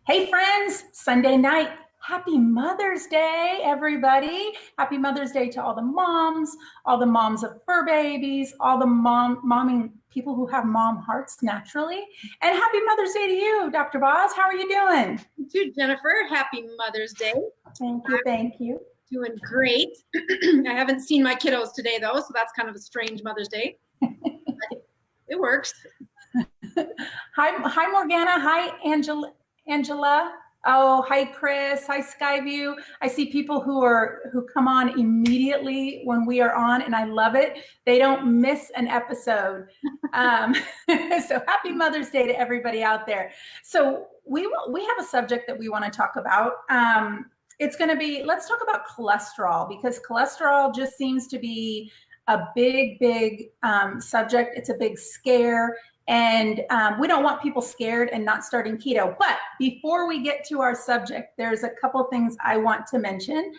Hey friends, Sunday night. Happy Mother's Day, everybody. Happy Mother's Day to all the moms of fur babies, all the momming people who have mom hearts naturally. And happy Mother's Day to you, Dr. Boz. How are you doing? You too, Jennifer. Happy Mother's Day. Thank you. Doing great. I haven't seen my kiddos today, though, so that's kind of a strange Mother's Day. It works. Hi, Morgana. Hi, Angela. Oh, hi, Chris. Hi, Skyview. I see people who come on immediately when we are on, and I love it. They don't miss an episode. So happy Mother's Day to everybody out there. So we have a subject that we want to talk about. It's going to be, let's talk about cholesterol, because cholesterol just seems to be a big subject. It's a big scare. And we don't want people scared and not starting keto. But before we get to our subject, there's a couple things I want to mention.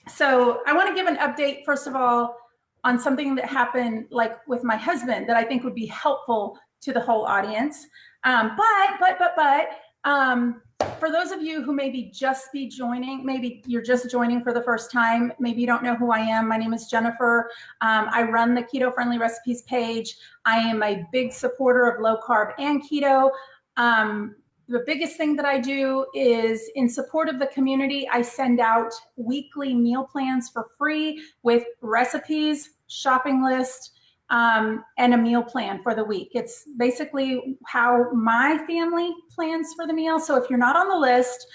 So I want to give an update, first of all, on something that happened like with my husband that I think would be helpful to the whole audience. For those of you who maybe maybe you're just joining for the first time, maybe you don't know who I am. My name is Jennifer. I run the Keto Friendly Recipes page. I am a big supporter of low carb and keto. The biggest thing that I do is, in support of the community, I send out weekly meal plans for free with recipes, shopping list, and a meal plan for the week. It's basically how my family plans for the meal. So if you're not on the list,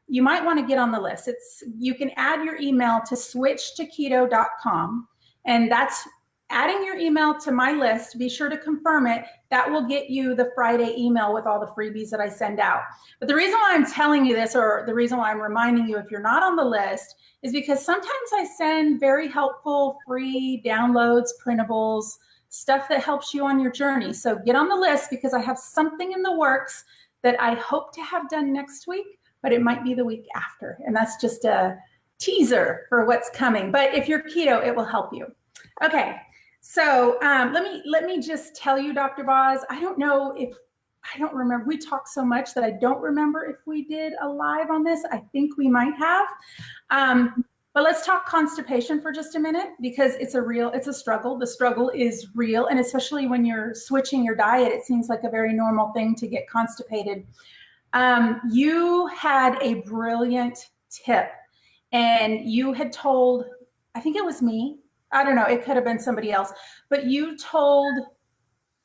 you might want to get on the list. You can add your email to switchtoketo.com, and that's adding your email to my list. Be sure to confirm it. That will get you the Friday email with all the freebies that I send out. But the reason why I'm telling you this, or the reason why I'm reminding you if you're not on the list, is because sometimes I send very helpful free downloads, printables, stuff that helps you on your journey. So get on the list, because I have something in the works that I hope to have done next week, but it might be the week after. And that's just a teaser for what's coming. But if you're keto, it will help you. Okay. So let me just tell you, Dr. Boz, I don't remember. We talked so much that I don't remember if we did a live on this. I think we might have. But let's talk constipation for just a minute, because it's a struggle. The struggle is real. And especially when you're switching your diet, it seems like a very normal thing to get constipated. You had a brilliant tip, and you had told, I think it was me, I don't know, it could have been somebody else, but you told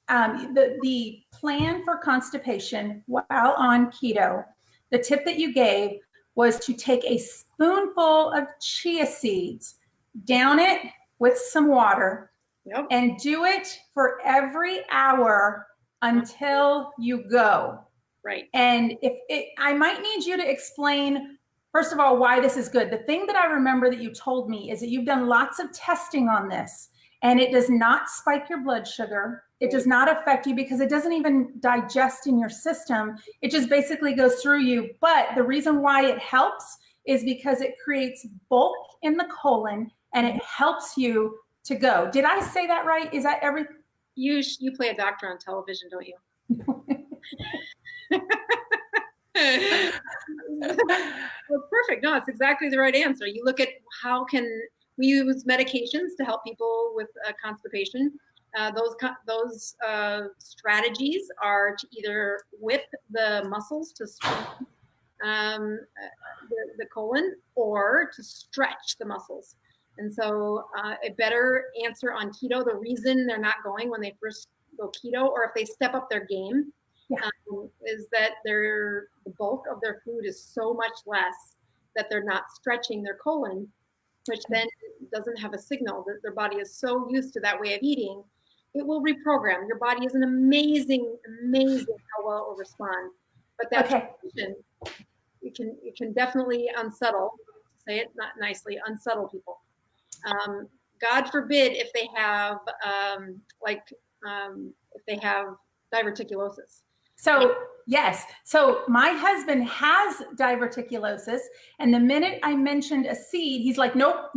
the plan for constipation while on keto. The tip that you gave was to take a spoonful of chia seeds, down it with some water, Yep. and do it for every hour until you go. Right. And I might need you to explain, first of all, why this is good. The thing that I remember that you told me is that you've done lots of testing on this, and it does not spike your blood sugar. It does not affect you, because it doesn't even digest in your system. It just basically goes through you. But the reason why it helps is because it creates bulk in the colon, and it helps you to go. Did I say that right? Is that everything? You play a doctor on television, don't you? Well, perfect. No, it's exactly the right answer. You look at how can we use medications to help people with constipation. Those strategies are to either whip the muscles to strengthen the colon, or to stretch the muscles. And so a better answer on keto, the reason they're not going when they first go keto, or if they step up their game, is that the bulk of their food is so much less that they're not stretching their colon, which then doesn't have a signal. That their body is so used to that way of eating, it will reprogram. Your body is amazing how well it will respond. But that transition, it can definitely unsettle, to say it not nicely, unsettle people. God forbid if they have if they have diverticulosis. So yes, so my husband has diverticulosis, and the minute I mentioned a seed, he's like, nope,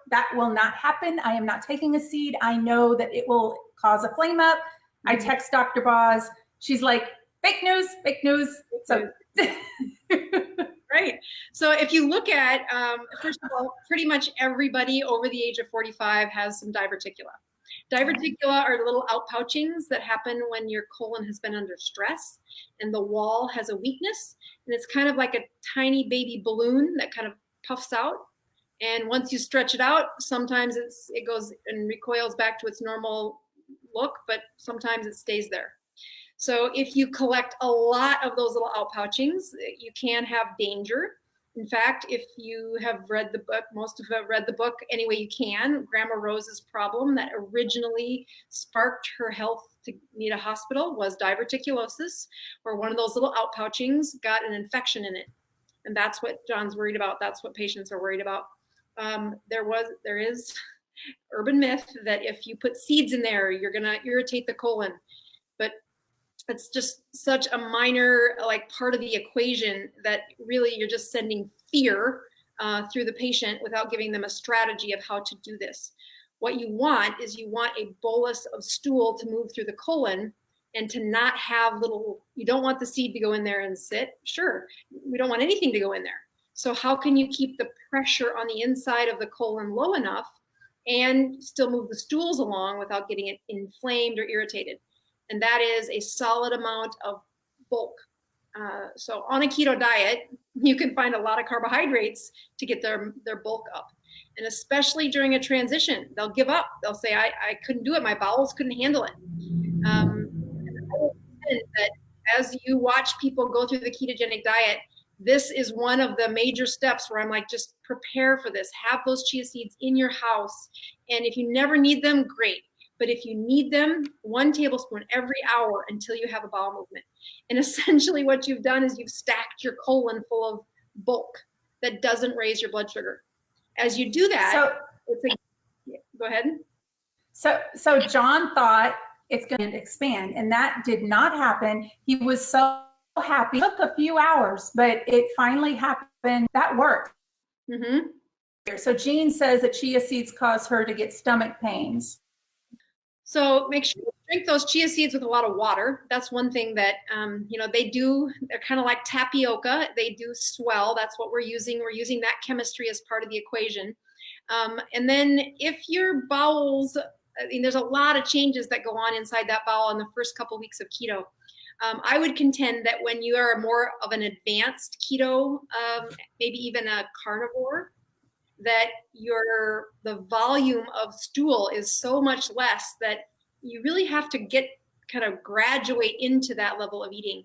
that will not happen. I am not taking a seed. I know that it will cause a flame up. I text Dr. Boz. She's like, Fake news, fake news. So. Right. So if you look at, first of all, pretty much everybody over the age of 45 has some diverticula. Diverticula are little outpouchings that happen when your colon has been under stress and the wall has a weakness. And it's kind of like a tiny baby balloon that kind of puffs out. And once you stretch it out, sometimes it goes and recoils back to its normal look, but sometimes it stays there. So if you collect a lot of those little outpouchings, you can have danger. In fact, if you have read the book, most of you have read the book any way you can, Grandma Rose's problem that originally sparked her health to need a hospital was diverticulosis, where one of those little outpouchings got an infection in it. And that's what John's worried about. That's what patients are worried about. There is urban myth that if you put seeds in there, you're gonna irritate the colon. But it's just such a minor part of the equation that really you're just sending fear through the patient without giving them a strategy of how to do this. What you want is you want a bolus of stool to move through the colon and to not have you don't want the seed to go in there and sit. Sure, we don't want anything to go in there. So how can you keep the pressure on the inside of the colon low enough and still move the stools along without getting it inflamed or irritated? And that is a solid amount of bulk. So on a keto diet, you can find a lot of carbohydrates to get their bulk up. And especially during a transition, they'll give up. They'll say, I couldn't do it. My bowels couldn't handle it. And I will recommend that as you watch people go through the ketogenic diet, this is one of the major steps where I'm like, just prepare for this. Have those chia seeds in your house. And if you never need them, great. But if you need them, 1 tablespoon every hour until you have a bowel movement. And essentially what you've done is you've stacked your colon full of bulk that doesn't raise your blood sugar. As you do that, go ahead. So John thought it's going to expand, and that did not happen. He was so happy. It took a few hours, but it finally happened. That worked. Mm-hmm. So Jean says that chia seeds cause her to get stomach pains. So make sure you drink those chia seeds with a lot of water. That's one thing that, they do. They're kind of like tapioca. They do swell. That's what we're using. We're using that chemistry as part of the equation. And then if your bowels, there's a lot of changes that go on inside that bowel in the first couple of weeks of keto. I would contend that when you are more of an advanced keto, maybe even a carnivore, that the volume of stool is so much less that you really have to kind of graduate into that level of eating.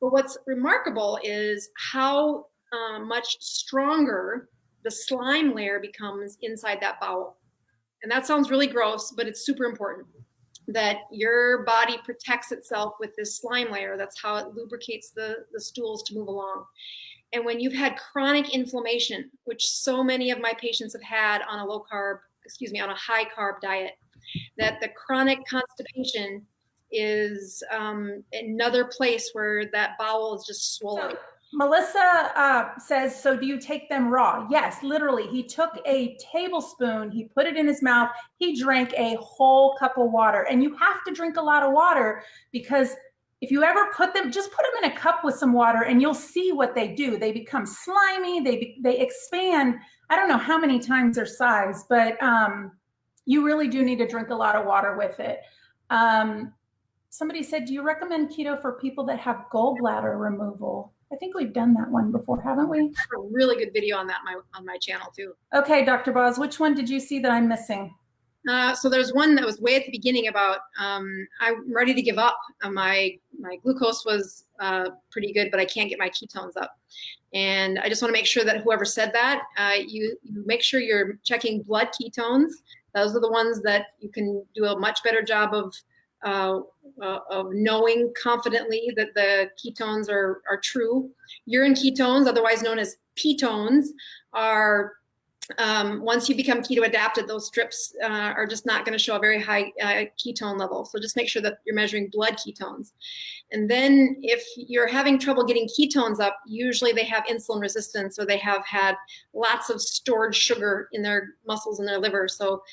But what's remarkable is how much stronger the slime layer becomes inside that bowel. And that sounds really gross, but it's super important that your body protects itself with this slime layer. That's how it lubricates the stools to move along. And when you've had chronic inflammation, which so many of my patients have had on a on a high carb diet, that the chronic constipation is another place where that bowel is just swollen. So Melissa says, so do you take them raw? Yes, literally. He took a tablespoon, he put it in his mouth, he drank a whole cup of water. And you have to drink a lot of water because if you ever just put them in a cup with some water and you'll see what they do. They become slimy, they expand. I don't know how many times their size, but you really do need to drink a lot of water with it. Somebody said, do you recommend keto for people that have gallbladder removal? I think we've done that one before, haven't we? I have a really good video on that on my channel too. Okay, Dr. Boz, which one did you see that I'm missing? So there's one that was way at the beginning about I'm ready to give up. My glucose was pretty good, but I can't get my ketones up. And I just want to make sure that whoever said that, you make sure you're checking blood ketones. Those are the ones that you can do a much better job of knowing confidently that the ketones are true. Urine ketones, otherwise known as ketones, are once you become keto adapted, those strips are just not going to show a very high ketone level. So just make sure that you're measuring blood ketones. And then if you're having trouble getting ketones up, usually they have insulin resistance or they have had lots of stored sugar in their muscles and their liver. So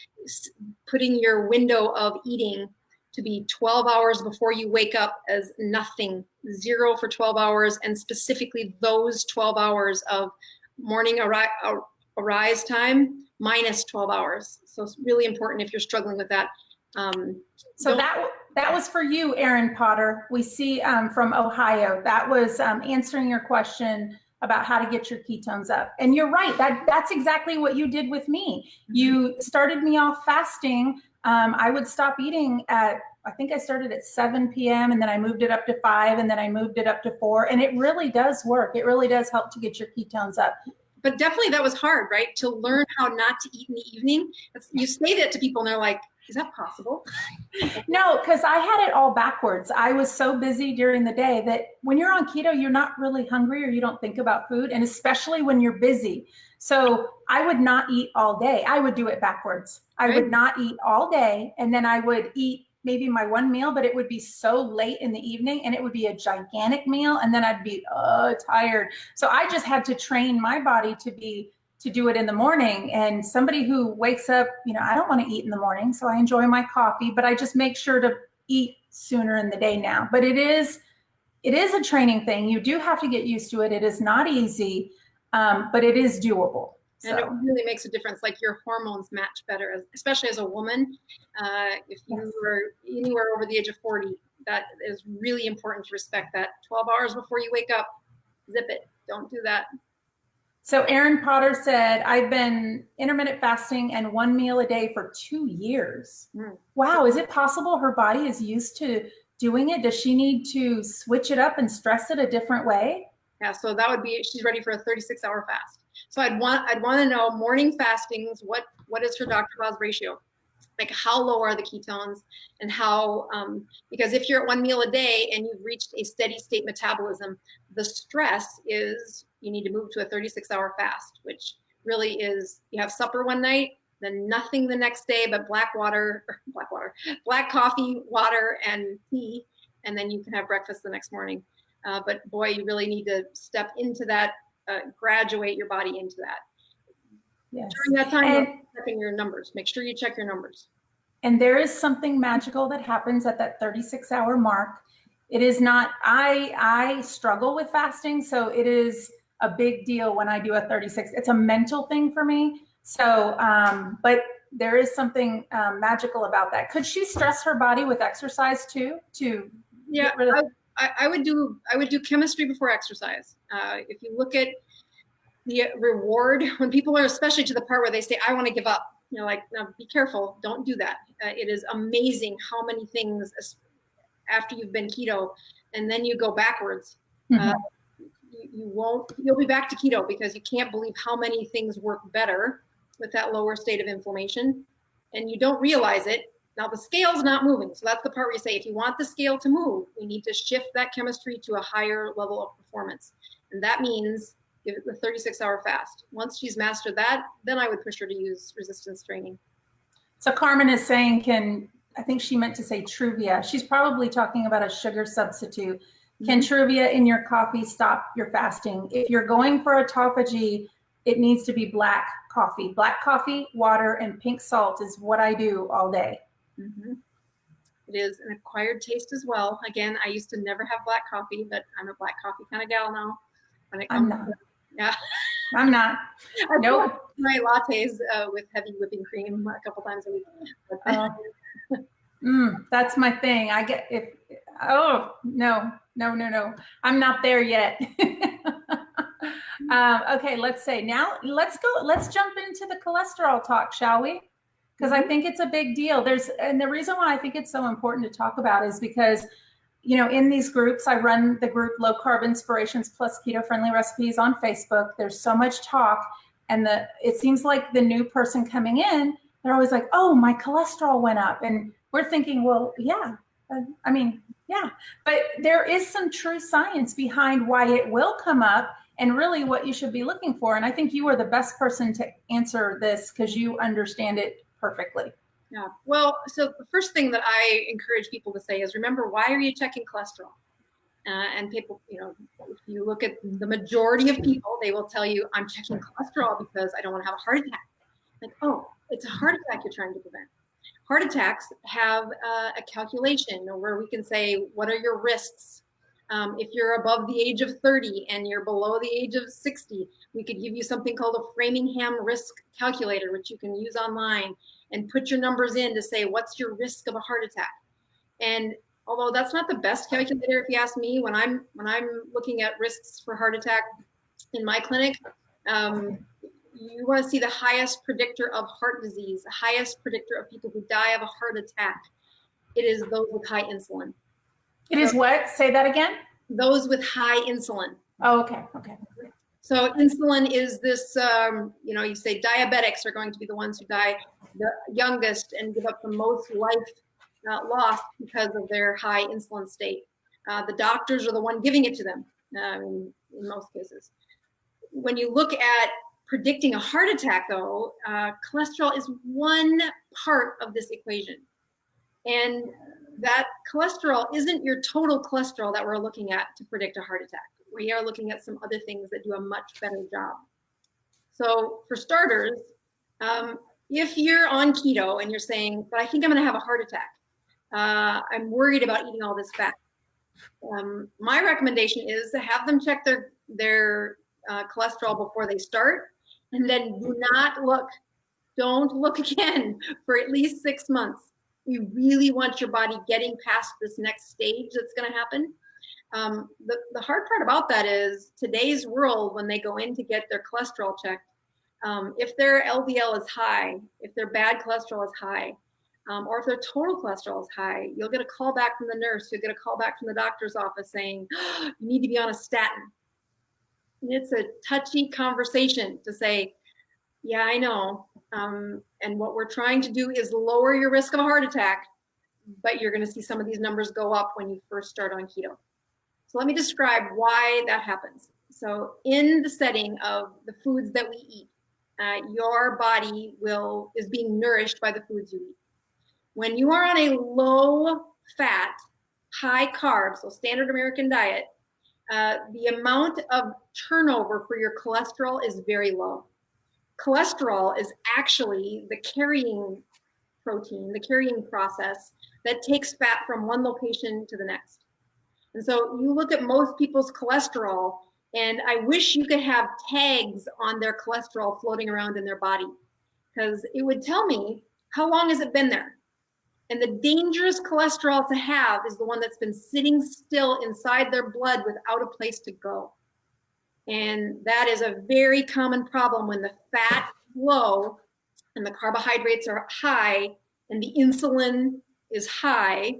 putting your window of eating to be 12 hours before you wake up as nothing, 0 for 12 hours, and specifically those 12 hours of morning arise time minus 12 hours. So it's really important if you're struggling with that. So that was for you, Erin Potter. We see from Ohio. That was answering your question about how to get your ketones up. And you're right, that's exactly what you did with me. You started me off fasting. I would stop eating at, I think I started at 7 p.m. and then I moved it up to 5 and then I moved it up to 4. And it really does work. It really does help to get your ketones up. But definitely that was hard, right? To learn how not to eat in the evening. You say that to people and they're like, is that possible? No, because I had it all backwards. I was so busy during the day that when you're on keto, you're not really hungry or you don't think about food, and especially when you're busy. So I would not eat all day. I would do it backwards. I would not eat all day, and then I would eat maybe my one meal, but it would be so late in the evening and it would be a gigantic meal, and then I'd be tired. So I just had to train my body to do it in the morning. And somebody who wakes up, I don't want to eat in the morning, so I enjoy my coffee, but I just make sure to eat sooner in the day now. But it is a training thing. You do have to get used to it. It is not easy, but it is doable. And it really makes a difference. Like your hormones match better, especially as a woman. If you were anywhere over the age of 40, that is really important to respect that. 12 hours before you wake up, zip it. Don't do that. So Erin Potter said, I've been intermittent fasting and 1 meal a day for 2 years. Wow, is it possible her body is used to doing it? Does she need to switch it up and stress it a different way? Yeah, so that would be, she's ready for a 36-hour fast. So I'd want to know morning fastings, what is her Dr. Boz ratio? Like how low are the ketones, and how, because if you're at 1 meal a day and you've reached a steady state metabolism, the stress is you need to move to a 36-hour fast, which really is you have supper one night, then nothing the next day but black coffee, water, and tea, and then you can have breakfast the next morning. But boy, you really need to step into that, graduate your body into that. Yes. During that time, checking your numbers. Make sure you check your numbers. And there is something magical that happens at that 36-hour mark. It is not, I struggle with fasting, so it is a big deal when I do a 36. It's a mental thing for me. So, but there is something magical about that. Could she stress her body with exercise too? Yeah, I would do chemistry before exercise. If you look at the reward, when people are especially to the part where they say, I want to give up, like, now be careful, don't do that. It is amazing how many things after you've been keto and then you go backwards, you'll be back to keto because you can't believe how many things work better with that lower state of inflammation, and you don't realize it. Now the scale's not moving. So that's the part where you say, if you want the scale to move, we need to shift that chemistry to a higher level of performance. And that means give it the 36-hour fast. Once she's mastered that, then I would push her to use resistance training. So Carmen is saying, I think she meant to say Truvia. She's probably talking about a sugar substitute. Can Truvia in your coffee stop your fasting? If you're going for autophagy, it needs to be black coffee. Black coffee, water, and pink salt is what I do all day. It is an acquired taste as well. Again, I used to never have black coffee, but I'm a black coffee kind of gal now. When it comes I'm not. Nope. My lattes with heavy whipping cream a couple times a week. That's my thing. No. I'm not there yet. Okay, let's jump into the cholesterol talk, shall we? Because I think it's a big deal. And the reason why I think it's so important to talk about is because, in these groups, I run the group Low Carb Inspirations plus Keto Friendly Recipes on Facebook. There's so much talk, and it seems like the new person coming in, they're always like, oh, my cholesterol went up. And we're thinking, well, yeah, but there is some true science behind why it will come up and really what you should be looking for. And I think you are the best person to answer this because you understand it perfectly. Yeah. Well, so the first thing that I encourage people to say is, remember, why are you checking cholesterol? And people, if you look at the majority of people, they will tell you, I'm checking cholesterol because I don't want to have a heart attack. Like, oh, it's a heart attack you're trying to prevent. Heart attacks have a calculation where we can say, what are your risks? If you're above the age of 30 and you're below the age of 60, we could give you something called a Framingham risk calculator, which you can use online and put your numbers in to say, what's your risk of a heart attack? And although that's not the best calculator, if you ask me, when I'm looking at risks for heart attack in my clinic, you want to see the highest predictor of heart disease, the highest predictor of people who die of a heart attack. It is those with high insulin. It is what? Say that again. Those with high insulin. Oh, okay. Okay. So insulin is this, you say diabetics are going to be the ones who die the youngest and give up the most life loss because of their high insulin state. The doctors are the one giving it to them in most cases. When you look at predicting a heart attack, though, cholesterol is one part of this equation. And that cholesterol isn't your total cholesterol that we're looking at to predict a heart attack. We are looking at some other things that do a much better job. So for starters, if you're on keto and you're saying, but I think I'm going to have a heart attack, I'm worried about eating all this fat. My recommendation is to have them check their cholesterol before they start, and then don't look again for at least 6 months. You really want your body getting past this next stage that's going to happen. The hard part about that is today's world, when they go in to get their cholesterol checked, if their LDL is high, if their bad cholesterol is high, or if their total cholesterol is high, you'll get a call back from the nurse, you'll get a call back from the doctor's office saying, oh, you need to be on a statin. And it's a touchy conversation to say, yeah, I know. And what we're trying to do is lower your risk of a heart attack, but you're going to see some of these numbers go up when you first start on keto. So let me describe why that happens. So in the setting of the foods that we eat, your body is being nourished by the foods you eat. When you are on a low fat, high carb, so standard American diet, the amount of turnover for your cholesterol is very low. Cholesterol is actually the carrying protein, the carrying process that takes fat from one location to the next. And so you look at most people's cholesterol, and I wish you could have tags on their cholesterol floating around in their body, because it would tell me how long has it been there. And the dangerous cholesterol to have is the one that's been sitting still inside their blood without a place to go. And that is a very common problem when the fat is low and the carbohydrates are high and the insulin is high.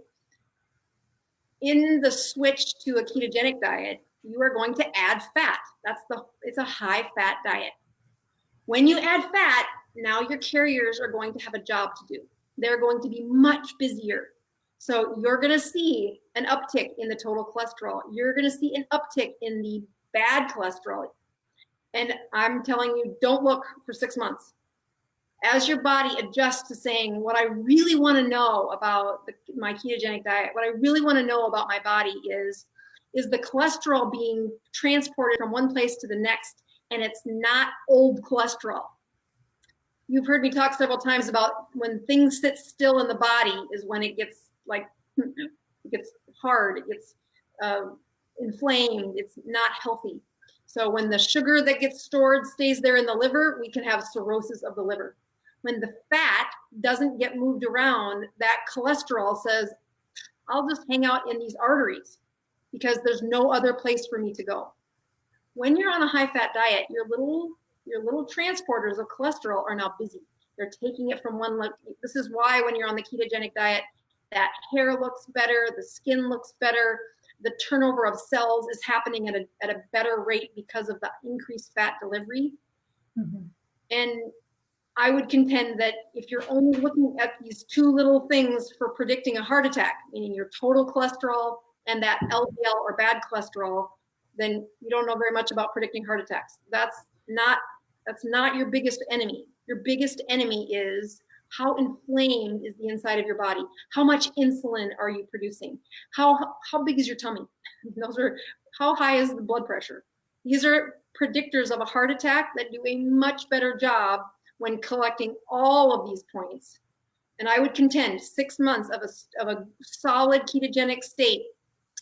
In the switch to a ketogenic diet, you are going to add fat. It's a high fat diet. When you add fat, now your carriers are going to have a job to do. They're going to be much busier. So you're going to see an uptick in the total cholesterol. You're going to see an uptick in the bad cholesterol. And I'm telling you, don't look for 6 months. As your body adjusts to saying, what I really want to know about my ketogenic diet, what I really want to know about my body is the cholesterol being transported from one place to the next, and it's not old cholesterol. You've heard me talk several times about when things sit still in the body is when it gets it gets hard, it gets inflamed, it's not healthy. So when the sugar that gets stored stays there in the liver, we can have cirrhosis of the liver. When the fat doesn't get moved around, that cholesterol says, I'll just hang out in these arteries because there's no other place for me to go. When you're on a high fat diet, your little transporters of cholesterol are now busy. They're taking it from one. This is why when you're on the ketogenic diet, that hair looks better, the skin looks better, the turnover of cells is happening at a better rate because of the increased fat delivery. Mm-hmm. And I would contend that if you're only looking at these two little things for predicting a heart attack, meaning your total cholesterol and that LDL or bad cholesterol, then you don't know very much about predicting heart attacks. That's not your biggest enemy. Your biggest enemy is how inflamed is the inside of your body? How much insulin are you producing? How big is your tummy? How high is the blood pressure? These are predictors of a heart attack that do a much better job when collecting all of these points And I would contend 6 months of a solid ketogenic state,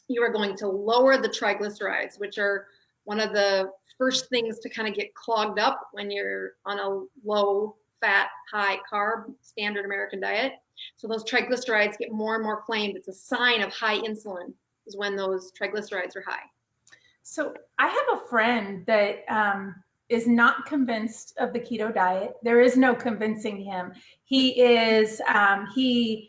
you are going to lower the triglycerides, which are one of the first things to kind of get clogged up when you're on a low fat, high carb, standard American diet. So those triglycerides get more and more inflamed. It's a sign of high insulin is when those triglycerides are high. So I have a friend that is not convinced of the keto diet. There is no convincing him. He is, how do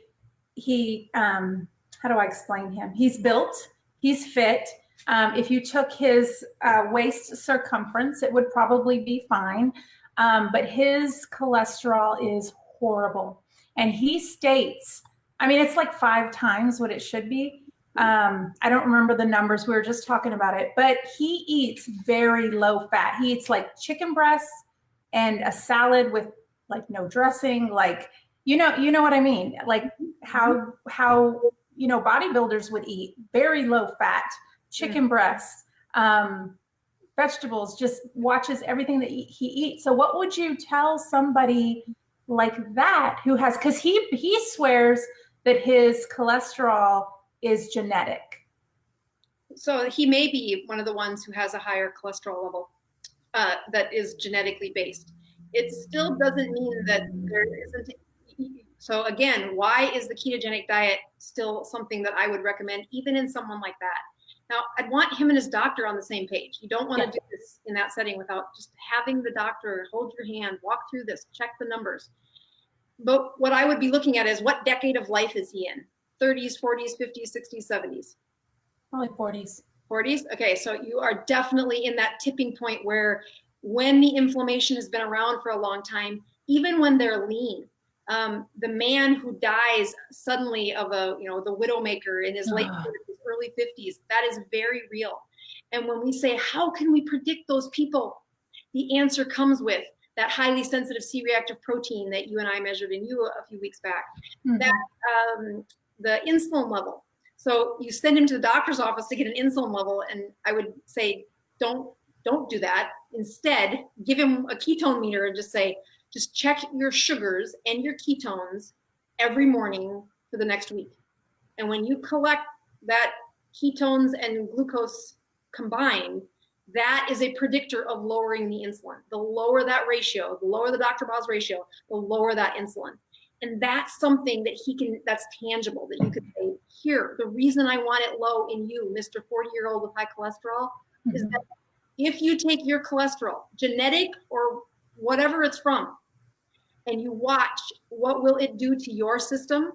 I explain him? He's built, he's fit. If you took his waist circumference, it would probably be fine. But his cholesterol is horrible. And he states, I mean, it's like 5 times what it should be. I don't remember the numbers. We were just talking about it, but he eats very low fat. He eats like chicken breasts and a salad with like no dressing. Like, you know what I mean? Like how, bodybuilders would eat very low fat, chicken breasts, vegetables, just watches everything that he eats. So what would you tell somebody like that who has, cause he swears that his cholesterol is genetic. So he may be one of the ones who has a higher cholesterol level that is genetically based. It still doesn't mean that there isn't. So again, why is the ketogenic diet still something that I would recommend even in someone like that? Now, I'd want him and his doctor on the same page. You don't want to do this in that setting without just having the doctor hold your hand, walk through this, check the numbers. But what I would be looking at is what decade of life is he in? 30s, 40s, 50s, 60s, 70s? Probably 40s. 40s? Okay, so you are definitely in that tipping point where when the inflammation has been around for a long time, even when they're lean, the man who dies suddenly of the widowmaker in his late 40s, early 50s, that is very real. And when we say, how can we predict those people? The answer comes with that highly sensitive C-reactive protein that you and I measured in you a few weeks back, that the insulin level. So you send him to the doctor's office to get an insulin level, and I would say, don't do that. Instead, give him a ketone meter and just say, just check your sugars and your ketones every morning for the next week. And when you collect that ketones and glucose combined, that is a predictor of lowering the insulin. The lower that ratio, the lower the Dr. Boz ratio, the lower that insulin. And that's something that that's tangible, that you could say, here, the reason I want it low in you, Mr. 40-year-old with high cholesterol, is that if you take your cholesterol, genetic or whatever it's from, and you watch what will it do to your system,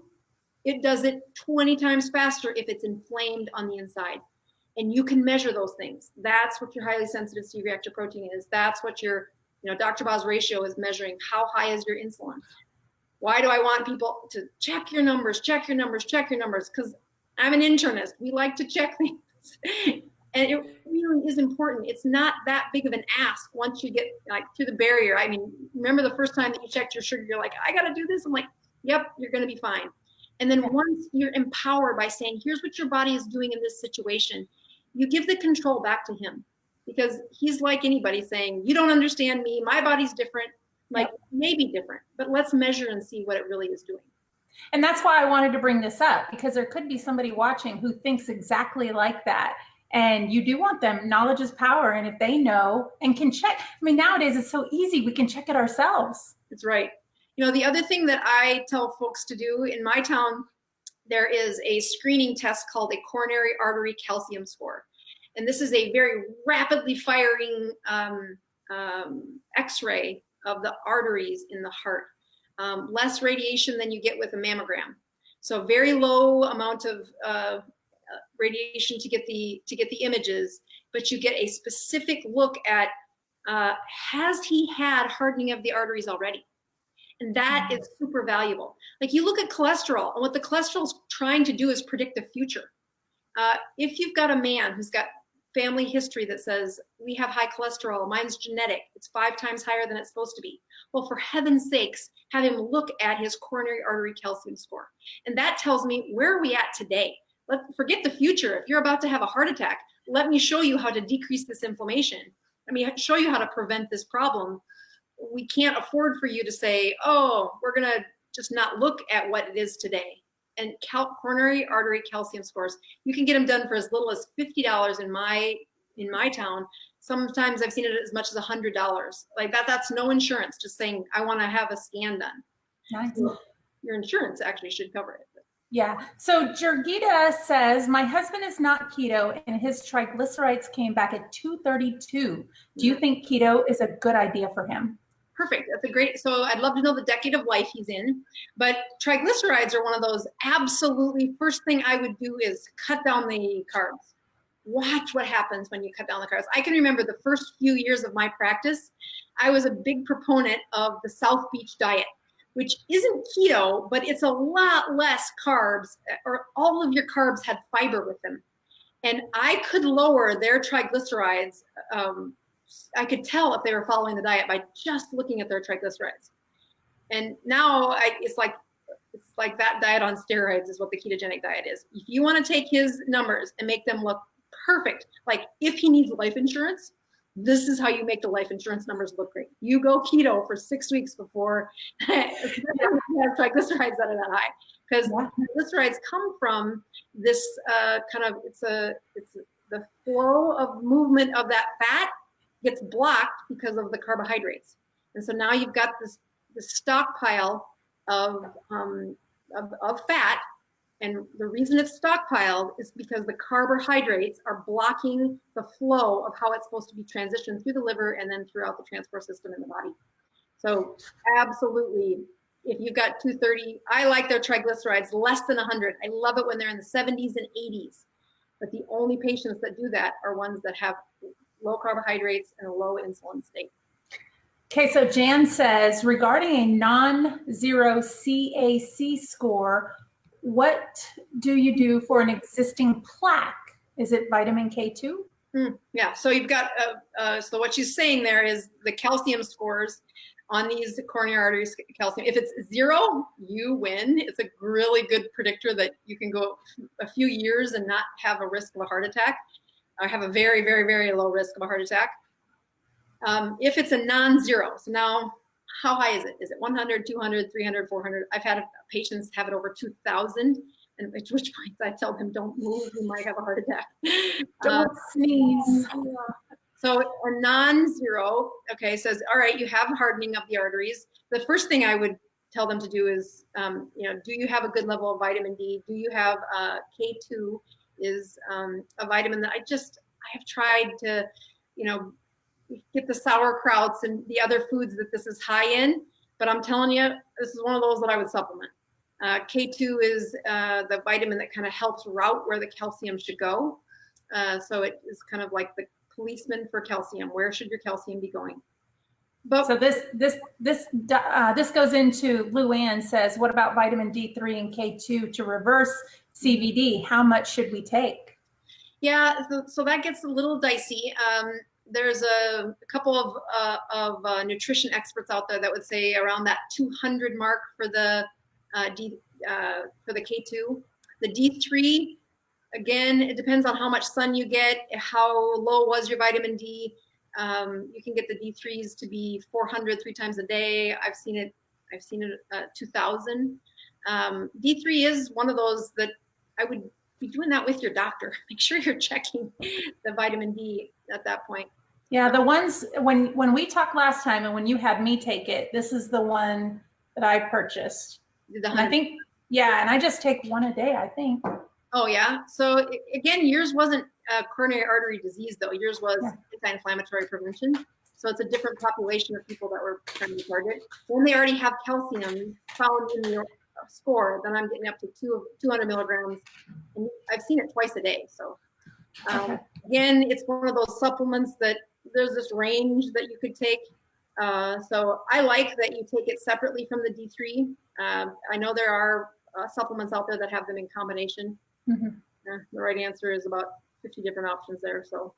it does it 20 times faster if it's inflamed on the inside. And you can measure those things. That's what your highly sensitive C-reactive protein is. That's what your Dr. Boz ratio is measuring. How high is your insulin? Why do I want people to check your numbers, check your numbers, check your numbers? Because I'm an internist. We like to check things. And it really is important. It's not that big of an ask once you get through the barrier. I mean, remember the first time that you checked your sugar, you're like, I got to do this. I'm like, yep, you're going to be fine. And then once you're empowered by saying, here's what your body is doing in this situation, you give the control back to him, because he's like anybody saying, you don't understand me. My body's different. Like, maybe different, but let's measure and see what it really is doing. And that's why I wanted to bring this up, because there could be somebody watching who thinks exactly like that. And you do want them. Knowledge is power. And if they know and can check, I mean, nowadays it's so easy. We can check it ourselves. That's right. The other thing that I tell folks to do in my town, there is a screening test called a coronary artery calcium score. And this is a very rapidly firing X-ray of the arteries in the heart. Less radiation than you get with a mammogram. So very low amount of radiation to get the images, but you get a specific look at has he had hardening of the arteries already? And that is super valuable. Like, you look at cholesterol, and what the cholesterol is trying to do is predict the future. If you've got a man who's got family history that says, we have high cholesterol, mine's genetic, it's 5 times higher than it's supposed to be. Well, for heaven's sakes, have him look at his coronary artery calcium score. And that tells me, where are we at today? Forget the future. If you're about to have a heart attack, let me show you how to decrease this inflammation. Let me show you how to prevent this problem. We can't afford for you to say, oh, we're going to just not look at what it is today. And coronary artery calcium scores, you can get them done for as little as $50 in my town. Sometimes I've seen it as much as $100. Like that's no insurance, just saying, I want to have a scan done. Nice. So your insurance actually should cover it. Yeah. So Jurgita says, my husband is not keto and his triglycerides came back at 232. Do you think keto is a good idea for him? Perfect. That's a great, so I'd love to know the decade of life he's in, but triglycerides are one of those absolutely first thing I would do is cut down the carbs. Watch what happens when you cut down the carbs. I can remember the first few years of my practice, I was a big proponent of the South Beach diet, which isn't keto, but it's a lot less carbs, or all of your carbs had fiber with them. And I could lower their triglycerides. I could tell if they were following the diet by just looking at their triglycerides. And now it's like that diet on steroids is what the ketogenic diet is. If you want to take his numbers and make them look perfect, like if he needs life insurance, this is how you make the life insurance numbers look great. You go keto for 6 weeks before you have triglycerides that are that high, because triglycerides come from this it's the flow of movement of that fat gets blocked because of the carbohydrates. And so now you've got this stockpile of fat. And the reason it's stockpiled is because the carbohydrates are blocking the flow of how it's supposed to be transitioned through the liver and then throughout the transport system in the body. So absolutely, if you've got 230, I like their triglycerides less than 100. I love it when they're in the 70s and 80s. But the only patients that do that are ones that have low carbohydrates and a low insulin state. Okay, so Jan says, regarding a non-zero CAC score, what do you do for an existing plaque? Is it vitamin K2? Yeah, so you've got, so what she's saying there is the calcium scores on these coronary arteries calcium. If it's 0, you win. It's a really good predictor that you can go a few years and not have a risk of a heart attack, or have a very, very, very low risk of a heart attack. If it's a non-zero, so now how high is it? Is it 100, 200, 300, 400? I've had patients have it over 2,000, and at which points I tell them, don't move, you might have a heart attack. Don't sneeze. So a non-zero, okay, says, all right, you have hardening of the arteries. The first thing I would tell them to do is, do you have a good level of vitamin D? Do you have K2 is a vitamin that I have tried to, get the sauerkrauts and the other foods that this is high in, but I'm telling you, this is one of those that I would supplement. K2 is the vitamin that kind of helps route where the calcium should go. So it is kind of like the policeman for calcium. Where should your calcium be going? But so this goes into Luann says, what about vitamin D3 and K2 to reverse CVD? How much should we take? Yeah, so that gets a little dicey. There's a couple of nutrition experts out there that would say around that 200 mark for the for the K2. The D3, again, it depends on how much sun you get, how low was your vitamin D. You can get the D3s to be 400 3 times a day. I've seen it 2,000. D3 is one of those that I would be doing that with your doctor. Make sure you're checking the vitamin D at that point. Yeah, the ones when we talked last time and when you had me take it, this is the one that I purchased. And I think, and I just take one a day, I think. Oh yeah. So again, yours wasn't coronary artery disease though. Yours was anti-inflammatory prevention. So it's a different population of people that we're trying to target. When they already have calcium found in your score, then I'm getting up to 200 milligrams. And I've seen it twice a day. So again, it's one of those supplements that there's this range that you could take. So I like that you take it separately from the D3. I know there are supplements out there that have them in combination. Mm-hmm. The right answer is about 50 different options there. So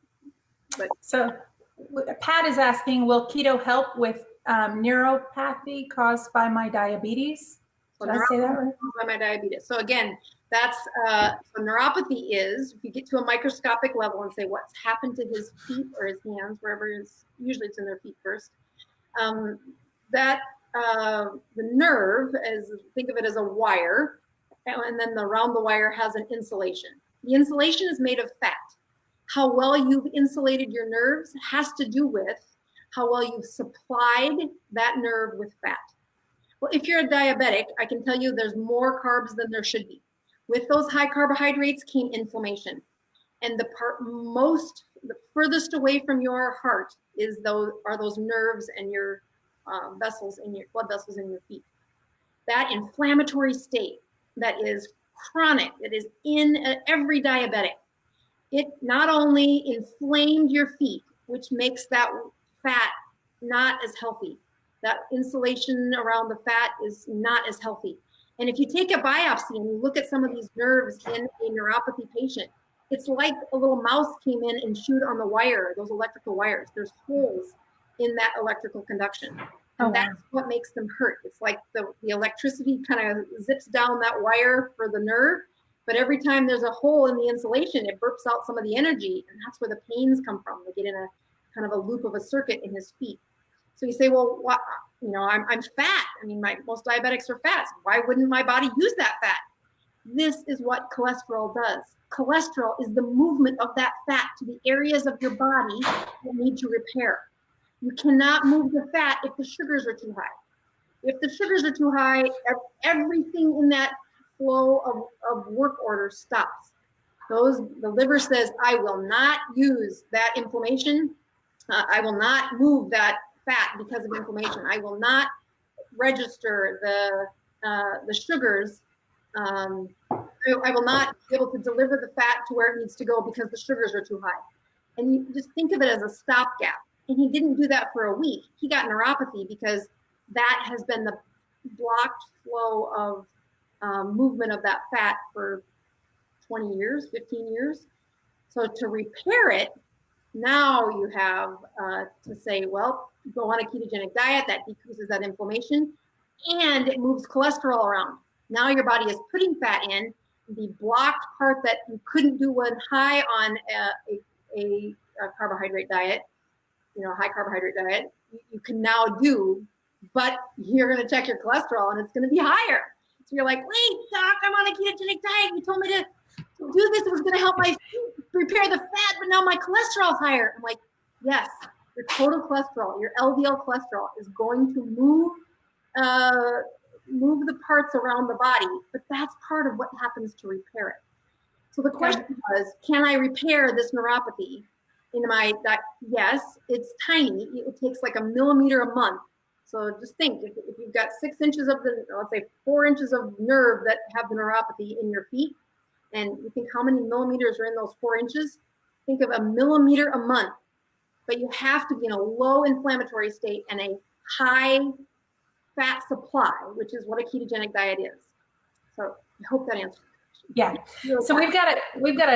Pat is asking, will keto help with neuropathy caused by my diabetes? Did I say that right? By my diabetes. So again, that's so neuropathy is, if you get to a microscopic level and say what's happened to his feet or his hands, wherever it is, usually it's in their feet first, that nerve, think of it as a wire, and then around the wire has an insulation. The insulation is made of fat. How well you've insulated your nerves has to do with how well you've supplied that nerve with fat. Well, if you're a diabetic, I can tell you there's more carbs than there should be. With those high carbohydrates came inflammation. And the furthest away from your heart are those nerves and your vessels in your blood vessels in your feet. That inflammatory state that is chronic, that is in every diabetic, it not only inflamed your feet, which makes that fat not as healthy. That insulation around the fat is not as healthy. And if you take a biopsy and you look at some of these nerves in a neuropathy patient, it's like a little mouse came in and chewed on the wire, those electrical wires. There's holes in that electrical conduction. And that's what makes them hurt. It's like the electricity kind of zips down that wire for the nerve, but every time there's a hole in the insulation, it burps out some of the energy, and that's where the pains come from. They get in a kind of a loop of a circuit in his feet. So you say, well, what, I'm fat. I mean, most diabetics are fat. Why wouldn't my body use that fat? This is what cholesterol does. Cholesterol is the movement of that fat to the areas of your body that need to repair. You cannot move the fat if the sugars are too high. If the sugars are too high, everything in that flow of work order stops. The liver says, I will not use that inflammation. I will not move that fat because of inflammation. I will not register the sugars. I will not be able to deliver the fat to where it needs to go because the sugars are too high. And you just think of it as a stopgap. And he didn't do that for a week. He got neuropathy because that has been the blocked flow of movement of that fat for 20 years, 15 years. So to repair it, now you have to say, well, go on a ketogenic diet that decreases that inflammation and it moves cholesterol around. Now your body is putting fat in. The blocked part that you couldn't do when high on a carbohydrate diet, high carbohydrate diet, you can now do, but you're going to check your cholesterol and it's going to be higher. So you're like, wait, doc, I'm on a ketogenic diet. You told me to do this. It was going to help my repair the fat, but now my cholesterol's higher. I'm like, yes, your total cholesterol, your LDL cholesterol is going to move the parts around the body, but that's part of what happens to repair it. So the question was, can I repair this neuropathy in my diet? Yes, it's tiny. It takes like 1 millimeter a month. So just think, if you've got 6 inches of let's say 4 inches of nerve that have the neuropathy in your feet, and you think how many millimeters are in those 4 inches? Think of 1 millimeter a month. But you have to be in a low inflammatory state and a high fat supply, which is what a ketogenic diet is. So I hope that answers. Yeah. So we've got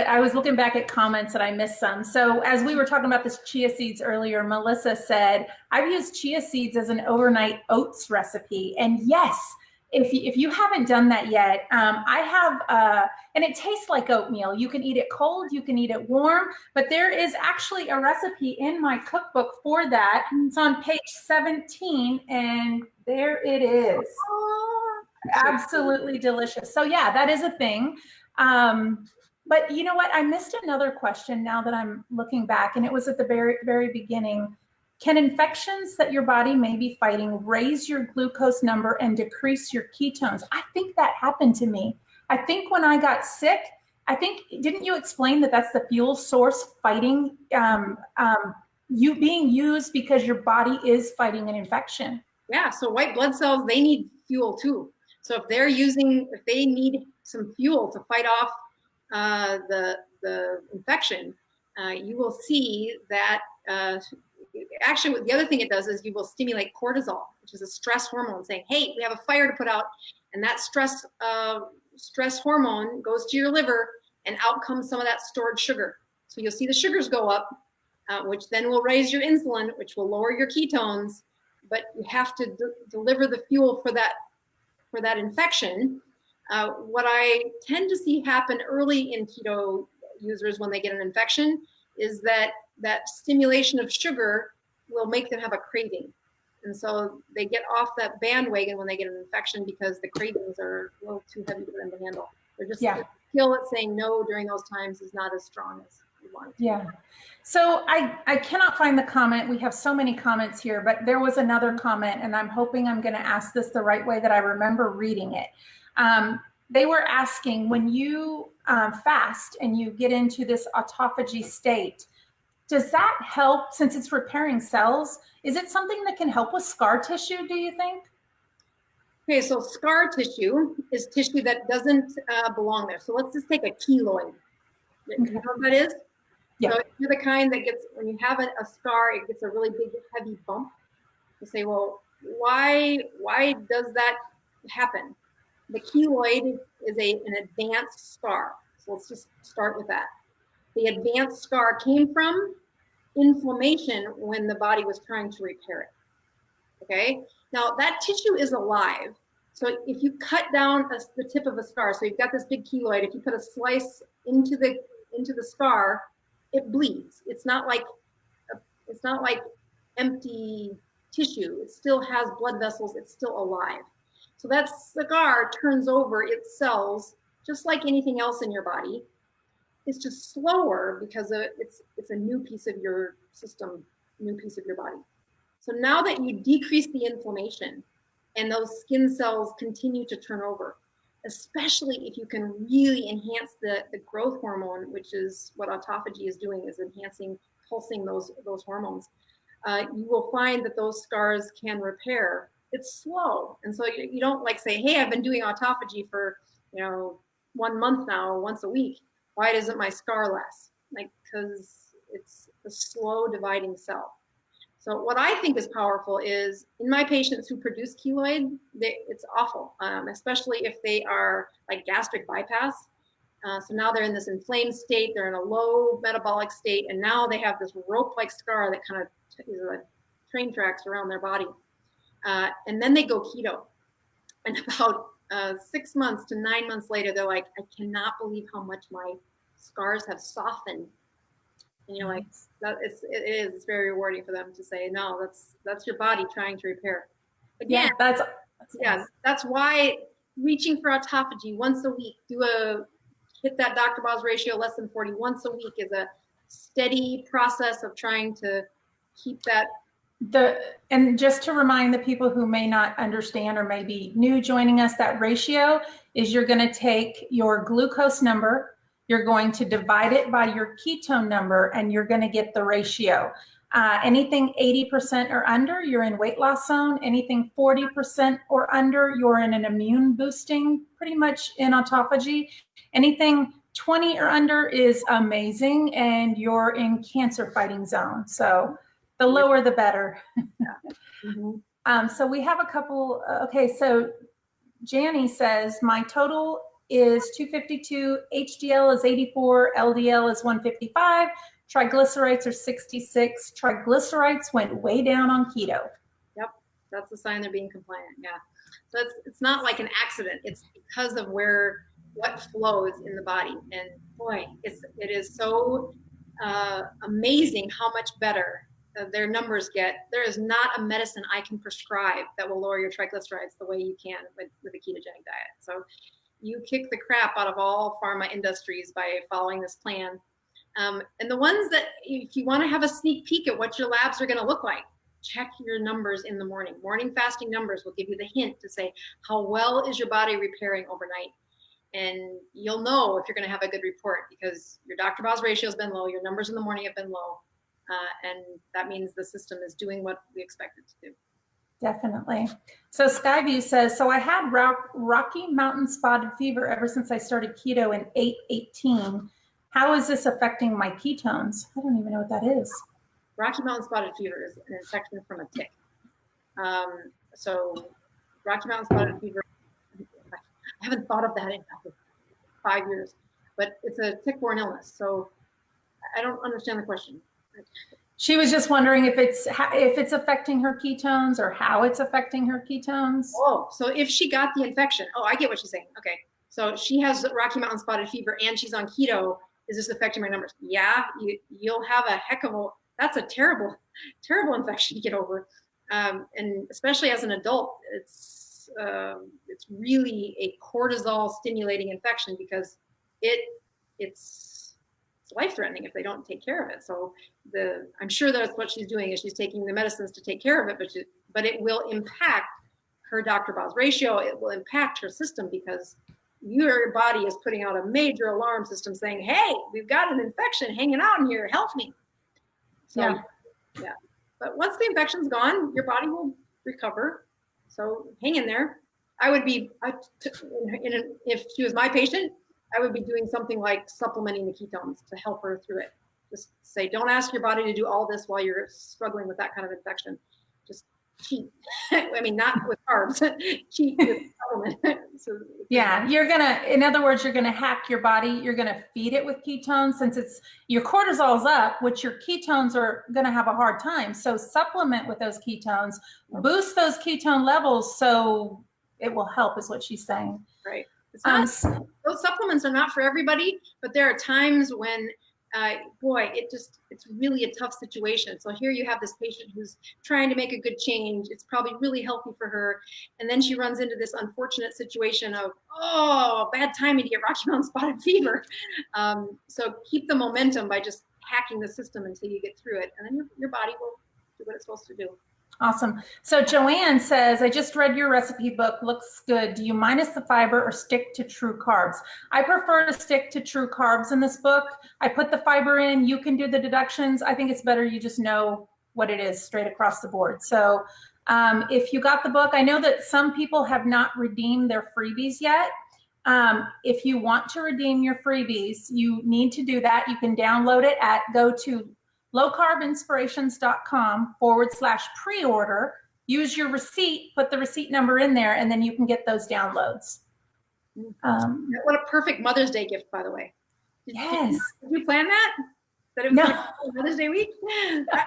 I was looking back at comments and I missed some. So as we were talking about this chia seeds earlier, Melissa said, I've used chia seeds as an overnight oats recipe. And yes, if you haven't done that yet, I have, and it tastes like oatmeal. You can eat it cold, you can eat it warm, but there is actually a recipe in my cookbook for that. It's on page 17 and there it is. Absolutely delicious. So yeah, that is a thing. But you know what? I missed another question now that I'm looking back, and it was at the very, very beginning. Can infections that your body may be fighting raise your glucose number and decrease your ketones? I think that happened to me. I think when I got sick, didn't you explain that that's the fuel source fighting you being used because your body is fighting an infection? Yeah. So white blood cells, they need fuel too. So if they need some fuel to fight off the infection, you will see that actually the other thing it does is you will stimulate cortisol, which is a stress hormone, saying, hey, we have a fire to put out, and that stress hormone goes to your liver, and out comes some of that stored sugar. So you'll see the sugars go up, which then will raise your insulin, which will lower your ketones, but you have to deliver the fuel for that infection. What I tend to see happen early in keto users when they get an infection is that stimulation of sugar will make them have a craving. And so they get off that bandwagon when they get an infection because the cravings are a little too heavy for them to handle. They're just the skill at saying no during those times is not as strong as we want it to. Yeah. So I cannot find the comment. We have so many comments here, but there was another comment, and I'm hoping I'm going to ask this the right way that I remember reading it. They were asking, when you fast and you get into this autophagy state, does that help, since it's repairing cells? Is it something that can help with scar tissue, do you think? Okay, so scar tissue is tissue that doesn't belong there. So let's just take a keloid. You know what that is? Yeah. So you're the kind that gets, when you have a scar, it gets a really big, heavy bump. You say, well, why does that happen? The keloid is an advanced scar. So let's just start with that. The advanced scar came from inflammation when the body was trying to repair it. Okay? Now that tissue is alive. So if you cut down the tip of a scar, so you've got this big keloid, if you put a slice into the scar, it bleeds. It's not like empty tissue. It still has blood vessels. It's still alive. So that scar turns over its cells just like anything else in your body. It's just slower because it's a new piece of your system, new piece of your body. So now that you decrease the inflammation and those skin cells continue to turn over, especially if you can really enhance the growth hormone, which is what autophagy is doing, is enhancing, pulsing those hormones, you will find that those scars can repair. It's slow. And so you don't like say, hey, I've been doing autophagy for 1 month now, once a week. Why isn't my scar less? Like, because it's a slow dividing cell. So what I think is powerful is in my patients who produce keloid, it's awful, especially if they are like gastric bypass. So now they're in this inflamed state, they're in a low metabolic state, and now they have this rope-like scar that kind of is like train tracks around their body. And then they go keto. And about 6 months to 9 months later, they're like, I cannot believe how much my scars have softened. And you're like, it's very rewarding for them to say, no, that's your body trying to repair. Again, that's why reaching for autophagy once a week, hit that Dr. Boz ratio less than 40 once a week is a steady process of trying to keep that. And just to remind the people who may not understand or may be new joining us, that ratio is you're going to take your glucose number, you're going to divide it by your ketone number, and you're going to get the ratio. Anything 80% or under, you're in weight loss zone. Anything 40% or under, you're in an immune boosting, pretty much in autophagy. Anything 20 or under is amazing, and you're in cancer fighting zone. So the lower, the better. So we have a couple. Okay, so Janny says, my total is 252, HDL is 84, LDL is 155, triglycerides are 66. Triglycerides went way down on keto. Yep, that's a sign they're being compliant. Yeah, so it's not like an accident. It's because of what flows in the body. And boy, it is so amazing how much better their numbers get. There is not a medicine I can prescribe that will lower your triglycerides the way you can with a ketogenic diet. So you kick the crap out of all pharma industries by following this plan. And the ones that, if you want to have a sneak peek at what your labs are going to look like, check your numbers in the morning. Morning fasting numbers will give you the hint to say, how well is your body repairing overnight? And you'll know if you're going to have a good report because your Dr. Boz ratio has been low, your numbers in the morning have been low, and that means the system is doing what we expect it to do. Definitely. So Skyview says, so I had Rocky Mountain spotted fever ever since I started keto in 8/18. How is this affecting my ketones? I don't even know what that is. Rocky Mountain spotted fever is an infection from a tick. So Rocky Mountain spotted fever, I haven't thought of that in 5 years, but it's a tick-borne illness. So I don't understand the question. She was just wondering if it's affecting her ketones or how it's affecting her ketones. Oh, so if she got the infection, I get what she's saying. Okay, so she has Rocky Mountain spotted fever and she's on keto. Is this affecting my numbers? Yeah, you'll have a heck of that's a terrible, terrible infection to get over. and especially as an adult, it's really a cortisol stimulating infection because it's life-threatening if they don't take care of it. So I'm sure that's what she's doing, is she's taking the medicines to take care of it, but it will impact her Dr. Boz ratio. It will impact her system because your body is putting out a major alarm system saying, hey, we've got an infection hanging out in here, help me. So yeah. But once the infection's gone, your body will recover. So hang in there. If she was my patient, I would be doing something like supplementing the ketones to help her through it. Just say, don't ask your body to do all this while you're struggling with that kind of infection. Just cheat. I mean, not with carbs, cheat with supplement. So, yeah, in other words, you're gonna hack your body. You're gonna feed it with ketones since your cortisol's up, which your ketones are gonna have a hard time. So supplement with those ketones, boost those ketone levels so it will help, is what she's saying. Right. Those supplements are not for everybody, but there are times when, it's really a tough situation. So here you have this patient who's trying to make a good change. It's probably really healthy for her. And then she runs into this unfortunate situation of, bad timing to get Rocky Mountain spotted fever. So keep the momentum by just hacking the system until you get through it. And then your body will do what it's supposed to do. Awesome. So Joanne says, I just read your recipe book. Looks good. Do you minus the fiber or stick to true carbs? I prefer to stick to true carbs in this book. I put the fiber in. You can do the deductions. I think it's better you just know what it is straight across the board. So if you got the book, I know that some people have not redeemed their freebies yet. If you want to redeem your freebies, you need to do that. You can download it go to lowcarbinspirations.com/pre-order, use your receipt, put the receipt number in there, and then you can get those downloads. What a perfect Mother's Day gift, by the way. Yes. Did you plan that? That it was like Mother's Day week? I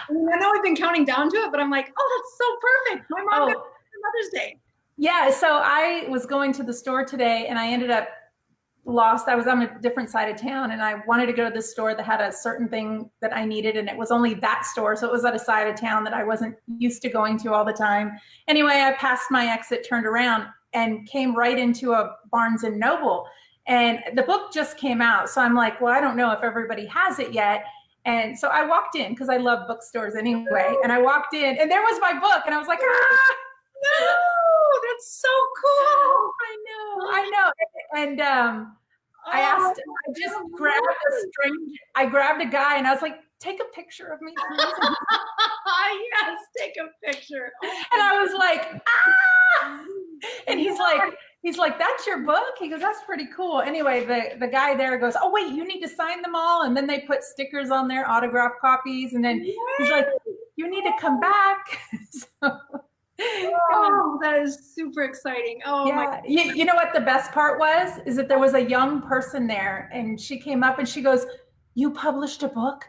know we've been counting down to it, but I'm like, that's so perfect. My mom got Mother's Day. Yeah, so I was going to the store today and I ended up lost. I was on a different side of town and I wanted to go to this store that had a certain thing that I needed, and it was only that store. So it was at a side of town that I wasn't used to going to all the time. Anyway, I passed my exit, turned around and came right into a Barnes and Noble, and the book just came out. So I'm like, well, I don't know if everybody has it yet. And so I walked in because I love bookstores anyway. And I walked in and there was my book and I was like, no, that's so cool. I know. And I grabbed a guy and I was like, take a picture of me, please. Yes, take a picture. And I was like, and he's like, that's your book? He goes, that's pretty cool. Anyway, the guy there goes, oh wait, you need to sign them all. And then they put stickers on their autographed copies. And then he's like, you need to come back. That is super exciting. My. You know what the best part was? Is that there was a young person there and she came up and she goes, you published a book?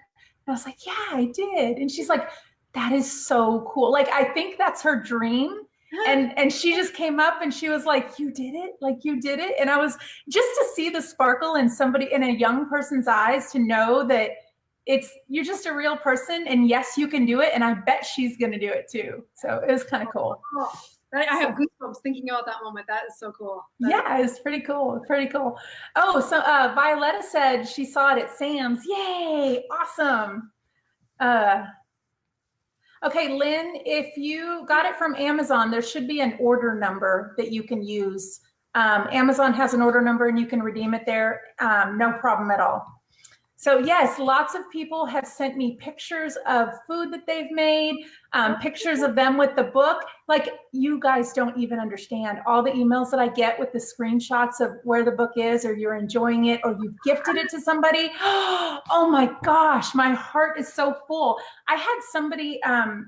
And I was like, yeah, I did. And she's like, that is so cool. Like, I think that's her dream. And she just came up and she was like, you did it? Like, you did it? And I was just to see the sparkle in a young person's eyes, to know that you're just a real person, and yes, you can do it. And I bet she's going to do it too. So it was kind of cool. I have goosebumps thinking about that moment. That is so cool. Yeah, it's pretty cool. Pretty cool. Oh, so Violetta said she saw it at Sam's. Yay. Awesome. Okay, Lynn, if you got it from Amazon, there should be an order number that you can use. Amazon has an order number and you can redeem it there. No problem at all. So yes, lots of people have sent me pictures of food that they've made, pictures of them with the book. Like, you guys don't even understand all the emails that I get with the screenshots of where the book is, or you're enjoying it, or you've gifted it to somebody. Oh my gosh, my heart is so full. I had somebody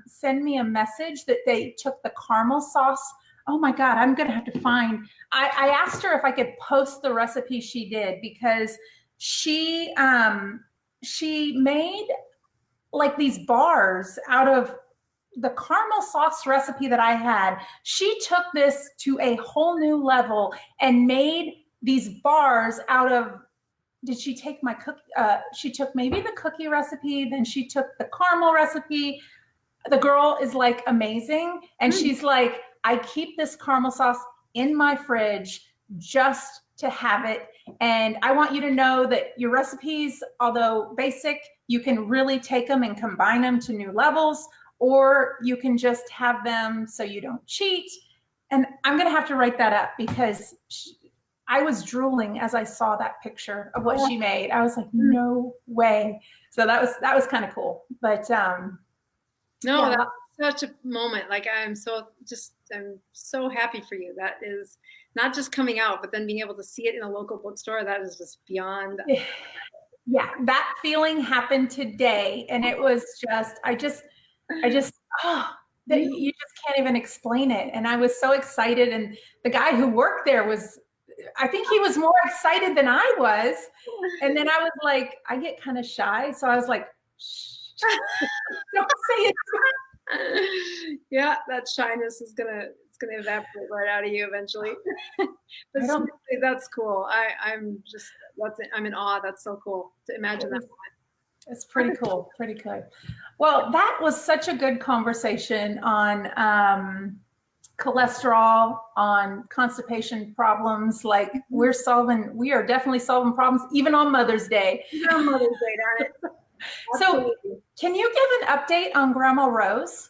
send me a message that they took the caramel sauce. Oh my God, I'm gonna have to find. I asked her if I could post the recipe she did, because she made like these bars out of the caramel sauce recipe that I had. She took this to a whole new level and made these bars out of, did she take my cookie? She took maybe the cookie recipe, then she took the caramel recipe. The girl is like amazing. And she's like, I keep this caramel sauce in my fridge just to have it. And I want you to know that your recipes, although basic, you can really take them and combine them to new levels, or you can just have them so you don't cheat. And I'm going to have to write that up because I was drooling as I saw that picture of what she made. I was like, no way. So that was kind of cool. But no, yeah. That's such a moment. Like I'm so happy for you. That is not just coming out, but then being able to see it in a local bookstore. That is just beyond. Yeah, that feeling happened today, and it was just, I just, that you just can't even explain it. And I was so excited, and the guy who worked there was, I think he was more excited than I was. And then I was like, I get kind of shy, so I was like, shh, don't say it. Yeah, that shyness is gonna evaporate right out of you eventually. But that's cool. I'm in awe. That's so cool to imagine that. It's pretty cool. Pretty good. Well, that was such a good conversation on cholesterol, on constipation problems. Like we are definitely solving problems even on Mother's Day. Even on Mother's Day, darn it. So can you give an update on Grandma Rose?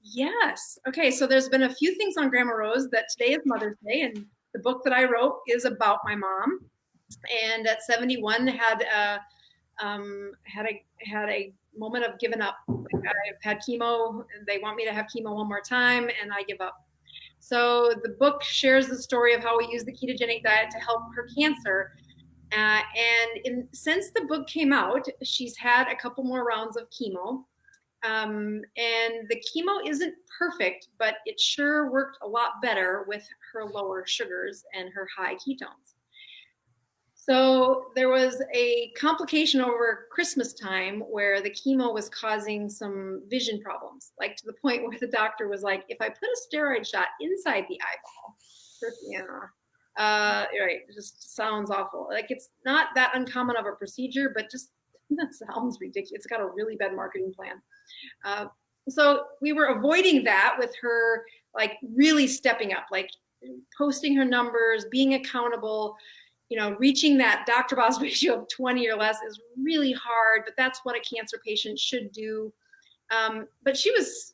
Yes. Okay. So there's been a few things on Grandma Rose that today is Mother's Day, and the book that I wrote is about my mom. And at 71 had a moment of giving up. Like I've had chemo, and they want me to have chemo one more time, and I give up. So the book shares the story of how we use the ketogenic diet to help her cancer. Since the book came out, she's had a couple more rounds of chemo. And the chemo isn't perfect, but it sure worked a lot better with her lower sugars and her high ketones. So there was a complication over Christmas time where the chemo was causing some vision problems, like to the point where the doctor was like, if I put a steroid shot inside the eyeball, right, it just sounds awful. Like it's not that uncommon of a procedure, but just that sounds ridiculous. It's got a really bad marketing plan. So we were avoiding that with her, like really stepping up, like posting her numbers, being accountable. Reaching that Dr. Boz ratio of 20 or less is really hard, but that's what a cancer patient should do. But she was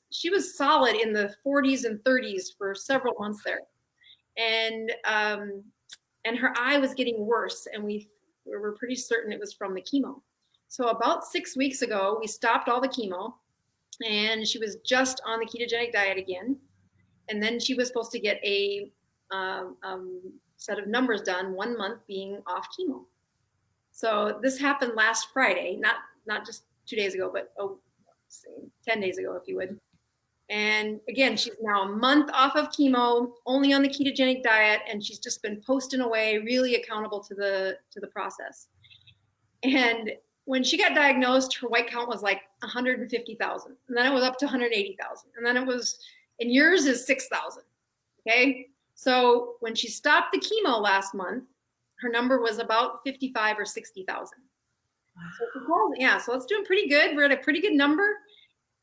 solid in the 40s and 30s for several months there. And her eye was getting worse, and we were pretty certain it was from the chemo. So about 6 weeks ago, we stopped all the chemo, and she was just on the ketogenic diet again. And then she was supposed to get a set of numbers done, 1 month being off chemo. So this happened last Friday, not just 2 days ago, but 10 days ago, if you would. And again, she's now a month off of chemo, only on the ketogenic diet, and she's just been posting away, really accountable to the process. And when she got diagnosed, her white count was like 150,000, and then it was up to 180,000, and then it was, and yours is 6,000. Okay. So when she stopped the chemo last month, her number was about 55 or 60,000. Wow. So that's doing pretty good. We're at a pretty good number.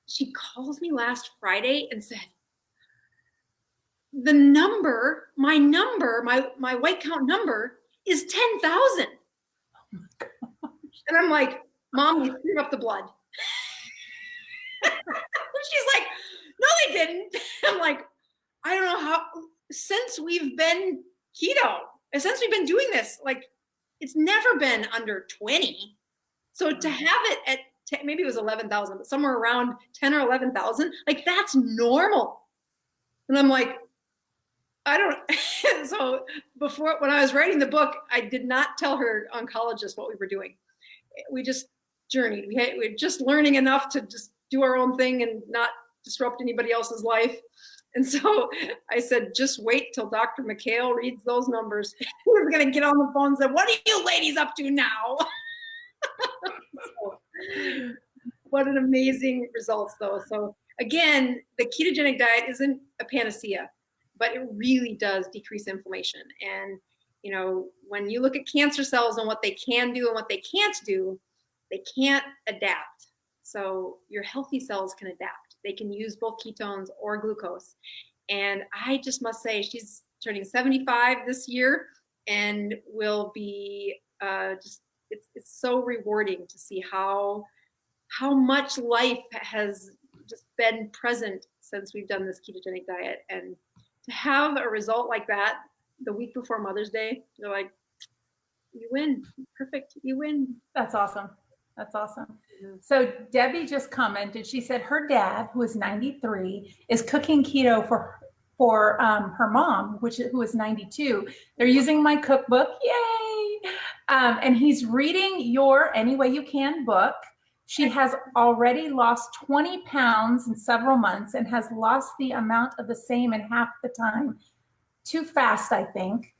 She calls me last Friday and said, my white count number is 10,000. Oh my gosh. And I'm like, Mom, we threw up the blood. She's like, no, they didn't. I'm like, I don't know how, since we've been keto, and since we've been doing this, like it's never been under 20. So to have it at maybe it was 11,000, but somewhere around 10 or 11,000, like that's normal. And I'm like, I don't. So before, when I was writing the book, I did not tell her oncologist what we were doing. We just journeyed. We were just learning enough to just do our own thing and not disrupt anybody else's life. And so I said, just wait till Dr. McHale reads those numbers. We're going to get on the phone and say, what are you ladies up to now? What an amazing results, though. So again, the ketogenic diet isn't a panacea, but it really does decrease inflammation. And, when you look at cancer cells and what they can do and what they can't do, they can't adapt. So your healthy cells can adapt. they can use both ketones or glucose. And I just must say, she's turning 75 this year, and will be it's so rewarding to see how much life has just been present since we've done this ketogenic diet. And to have a result like that the week before Mother's Day, you're like, you win. Perfect. You win. That's awesome. That's awesome. So Debbie just commented, she said her dad, who is 93, is cooking keto for her mom, who is 92. They're using my cookbook. Yay. And he's reading your Any Way You Can book. She has already lost 20 pounds in several months and has lost the amount of the same in half the time. Too fast, I think.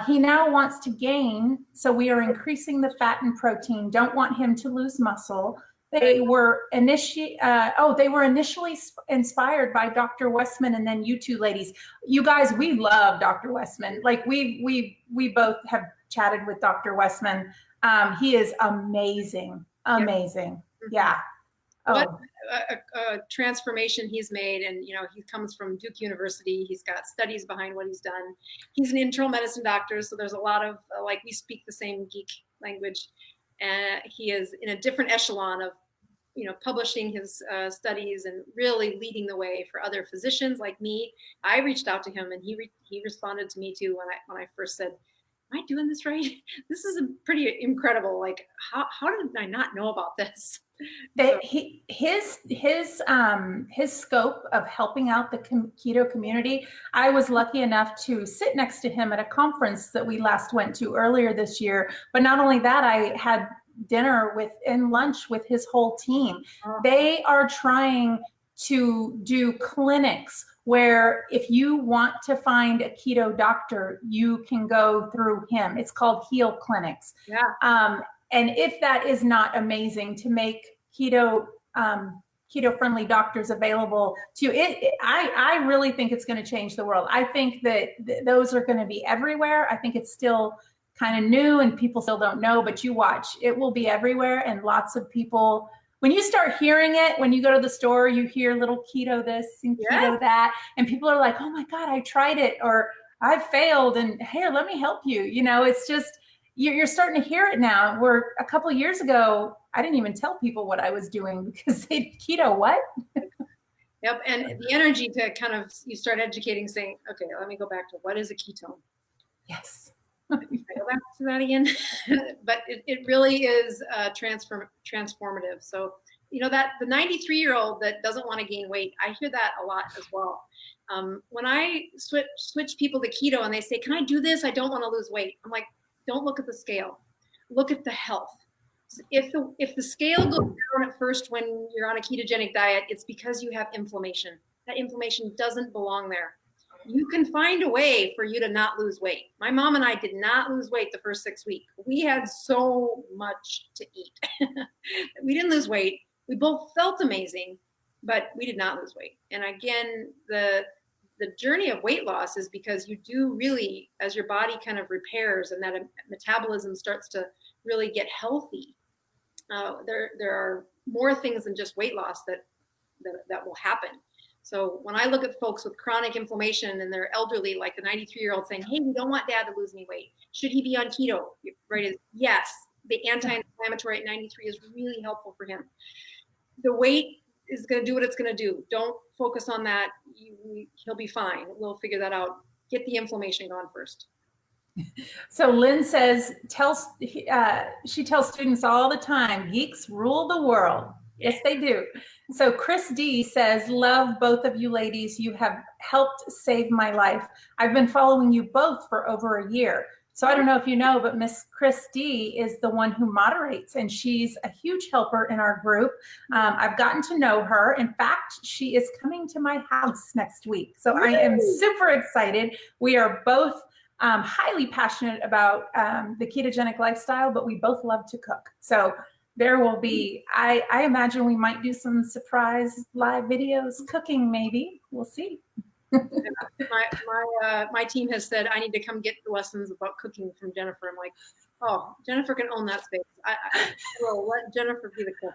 He now wants to gain, so we are increasing the fat and protein. Don't want him to lose muscle. They were initially inspired by Dr. Westman, and then you two ladies. You guys, we love Dr. Westman. Like we both have chatted with Dr. Westman. He is amazing. Amazing. Yeah. Oh. What a transformation he's made. And, he comes from Duke University. He's got studies behind what he's done. He's an internal medicine doctor. So there's a lot of, we speak the same geek language. And he is in a different echelon of, publishing his studies and really leading the way for other physicians like me. I reached out to him, and he responded to me too when I first said, am I doing this right? This is pretty incredible. Like, how did I not know about this? His scope of helping out the keto community. I was lucky enough to sit next to him at a conference that we last went to earlier this year. But not only that, I had dinner and lunch with his whole team. Oh. They are trying to do clinics where if you want to find a keto doctor, you can go through him. It's called Heal Clinics. Yeah. And if that is not amazing to make keto-friendly doctors available to it, I really think it's going to change the world. I think that those are going to be everywhere. I think it's still kind of new and people still don't know, but you watch, it will be everywhere. And lots of people, when you start hearing it, when you go to the store, you hear little keto this and keto that, and people are like, oh my God, I tried it, or I've failed, and here, let me help you. It's just, you're starting to hear it now, where a couple of years ago, I didn't even tell people what I was doing because they keto what? Yep. And the energy to you start educating, saying, okay, let me go back to what is a ketone? Yes. Go back to that again. But it really is transformative. So, that the 93-year-old that doesn't want to gain weight, I hear that a lot as well. When I switch people to keto and they say, can I do this? I don't want to lose weight. I'm like, don't look at the scale. Look at the health. If the scale goes down at first when you're on a ketogenic diet, it's because you have inflammation. That inflammation doesn't belong there. You can find a way for you to not lose weight. My mom and I did not lose weight the first 6 weeks. We had so much to eat. We didn't lose weight. We both felt amazing, but we did not lose weight. And again, the journey of weight loss is because you do really, as your body kind of repairs and that metabolism starts to really get healthy, there are more things than just weight loss that will happen. So when I look at folks with chronic inflammation and they're elderly, like the 93-year-old saying, hey, we don't want dad to lose any weight. Should he be on keto? Right? Yes, the anti-inflammatory at 93 is really helpful for him. The weight is going to do what it's going to do. Don't focus on that. He'll be fine. We'll figure that out. Get the inflammation gone first. So Lynn says, she tells students all the time, geeks rule the world. Yes, they do. So Chris D says, love both of you ladies. You have helped save my life. I've been following you both for over a year. So I don't know if you know, but Miss Chris D is the one who moderates, and she's a huge helper in our group. I've gotten to know her. In fact, she is coming to my house next week. So I am super excited. We are both highly passionate about the ketogenic lifestyle, but we both love to cook. So there will be, I imagine we might do some surprise live videos cooking, maybe. We'll see. My team has said I need to come get lessons about cooking from Jennifer. I'm like, oh, Jennifer can own that space. I will let Jennifer be the cook.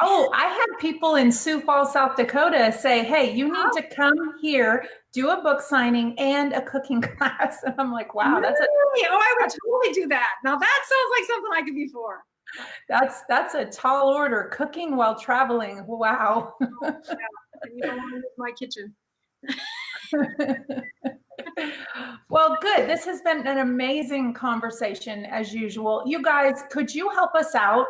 Oh, I had people in Sioux Falls, South Dakota say, hey, you need to come here, do a book signing and a cooking class. And I'm like, wow, Really? I would totally do that. Now that sounds like something I could be for. That's a tall order, cooking while traveling. Wow. Yeah. And you don't want to use my kitchen. Well, good. This has been an amazing conversation as usual. You guys, could you help us out?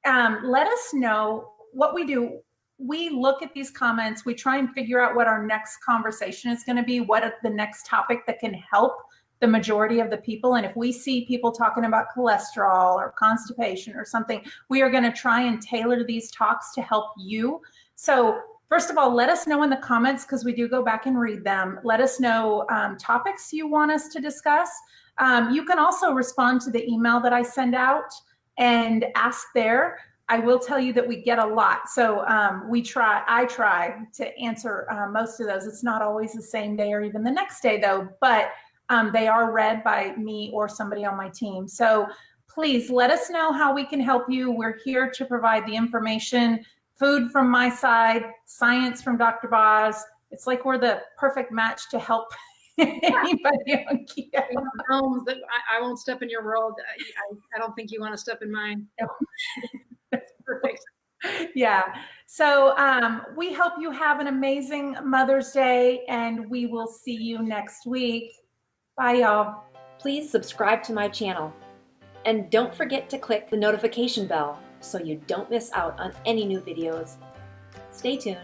Let us know what we do. We look at these comments. We try and figure out what our next conversation is going to be, what the next topic that can help the majority of the people. And if we see people talking about cholesterol or constipation or something, we are going to try and tailor these talks to help you. So first of all, let us know in the comments, because we do go back and read them. Let us know topics you want us to discuss. You can also respond to the email that I send out and ask there. I will tell you that we get a lot. So I try to answer most of those. It's not always the same day or even the next day though, but they are read by me or somebody on my team. So please let us know how we can help you. We're here to provide the information, food from my side, science from Dr. Boz. It's like we're the perfect match to help anybody on keto. That I won't step in your world. I don't think you want to step in mine. No. That's perfect. Yeah. So we hope you have an amazing Mother's Day, and we will see you next week. Bye, y'all. Please subscribe to my channel. And don't forget to click the notification bell so you don't miss out on any new videos. Stay tuned.